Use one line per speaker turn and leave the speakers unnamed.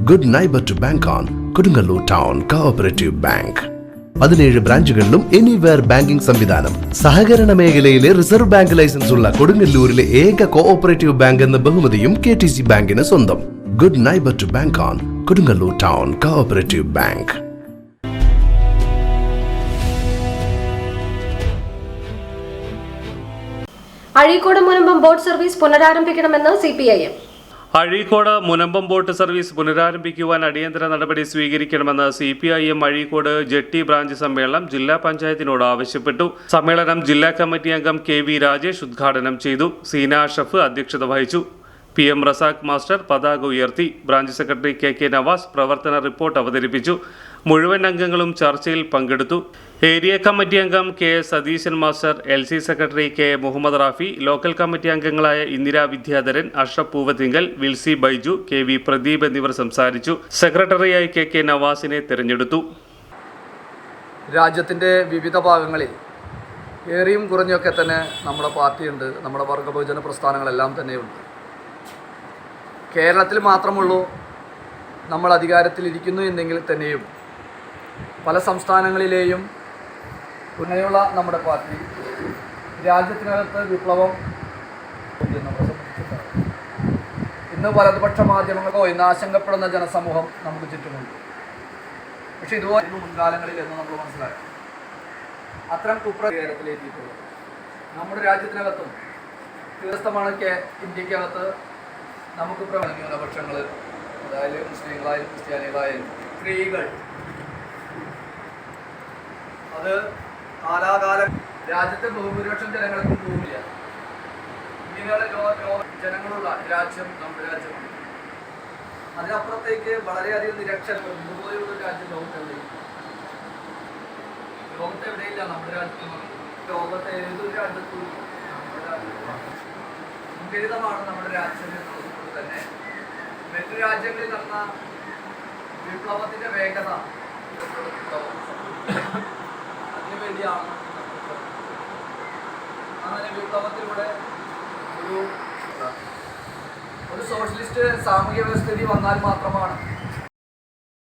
Good neighbour to bank on Kodungallur town cooperative bank. 17 ബ്രാഞ്ചുകളിലും anywhere banking സംവിധാനം. സഹകരണ മേഖലയിലെ റിസർവ് ബാങ്ക് ലൈസൻസ് ഉള്ള കൊടുങ്ങല്ലൂരിലെ ഏക കോഓപ്പറേറ്റീവ് ബാങ്ക് എന്ന ബഹുമതിയും KTC ബാങ്കിന് സ്വന്തം. Good neighbour to bank on Kodungallur town cooperative bank.
Azhikode Munambam boat service പുനരാരംഭിക്കണമെന്ന് CPIM.
Azhikode Munambam boat service പുനരാരംഭിക്കുവാൻ അടിയന്തര നടപടി സ്വീകരിക്കണമെന്ന് CPIM അഴീക്കോട് ജെട്ടി ബ്രാഞ്ച് സമ്മേളനം ജില്ലാ പഞ്ചായത്തിനോട് ആവശ്യപ്പെട്ടു. സമ്മേളനം ജില്ലാ കമ്മിറ്റി അംഗം KV രാജേഷ് ഉദ്ഘാടനം ചെയ്തു. സീന അഷ്റഫ് അധ്യക്ഷത വഹിച്ചു. PM റസാഖ് മാസ്റ്റർ പതാക ഉയർത്തി. ബ്രാഞ്ച് സെക്രട്ടറി KK നവാസ് പ്രവർത്തന റിപ്പോർട്ട് അവതരിപ്പിച്ചു. മുഴുവൻ അംഗങ്ങളും ചർച്ചയിൽ പങ്കെടുത്തു. ഏരിയ കമ്മിറ്റി അംഗം KS Satheesan master, LC secretary K Muhammad Rafi, local committee അംഗങ്ങളായ ഇന്ദിര വിദ്യാധരൻ, അഷ്റഫ് പൂവത്തിങ്കൽ, വിൽസി ബൈജു, KV പ്രദീപ് എന്നിവർ സംസാരിച്ചു. സെക്രട്ടറിയായി KK നവാസിനെ തിരഞ്ഞെടുത്തു.
രാജ്യത്തിൻ്റെ വിവിധ ഭാഗങ്ങളിൽ ഏറിയും കുറഞ്ഞൊക്കെ തന്നെ നമ്മുടെ പാർട്ടിയുണ്ട്, നമ്മുടെ വർഗ ബഹുജന പ്രസ്ഥാനങ്ങളെല്ലാം തന്നെയുണ്ട്. കേരളത്തിൽ മാത്രമുള്ളൂ നമ്മൾ അധികാരത്തിലിരിക്കുന്നു എന്നെങ്കിൽ തന്നെയും പല സംസ്ഥാനങ്ങളിലെയും ഉന്നയുള്ള നമ്മുടെ പാർട്ടി രാജ്യത്തിനകത്ത് വിപ്ലവം ഇന്ന് വലതുപക്ഷ മാധ്യമങ്ങളോ ഇന്ന് ആശങ്കപ്പെടുന്ന ജനസമൂഹം നമുക്ക് ചുറ്റുമുണ്ട്. പക്ഷേ ഇതുപോലെ മുൻകാലങ്ങളിൽ എന്ന് നമ്മൾ മനസ്സിലാക്കണം. അത്തരം കുപ്രകാരത്തിലെത്തിയിട്ടുള്ളത് നമ്മുടെ രാജ്യത്തിനകത്തും തീർത്ഥമാണ് ഇന്ത്യക്കകത്ത് നമുക്ക് ന്യൂനപക്ഷങ്ങൾ, അതായത് മുസ്ലിങ്ങളായാലും ക്രിസ്ത്യാനികളായാലും സ്ത്രീകൾ, അത് കാലാകാലം രാജ്യത്തെ ബഹുഭൂരിപക്ഷം ജനങ്ങൾക്കും ഭൂമിയില്ല. ഇങ്ങനെയുള്ള ജനങ്ങളുള്ള രാജ്യം നമ്മുടെ രാജ്യമാണ്. അതിനപ്പുറത്തേക്ക് വളരെയധികം നിരക്ഷരങ്ങൾ ഇതുപോലെയുള്ള രാജ്യം ലോകത്തെവിടെയില്ല. നമ്മുടെ രാജ്യത്ത് ലോകത്തെ ഏതൊരു രാജ്യത്തും നമ്മുടെ രാജ്യമാണ് മുൻകരുതമാണ് നമ്മുടെ രാജ്യം എന്നുള്ളത് തന്നെ മറ്റു രാജ്യങ്ങളിൽ നടന്ന വിപ്ലവത്തിന്റെ വേഗത അതിനുവേണ്ടിയാണ്. അങ്ങനെ വിപ്ലവത്തിലൂടെ ഒരു സോഷ്യലിസ്റ്റ് സാമൂഹ്യ വ്യവസ്ഥിതി വന്നാൽ മാത്രമാണ്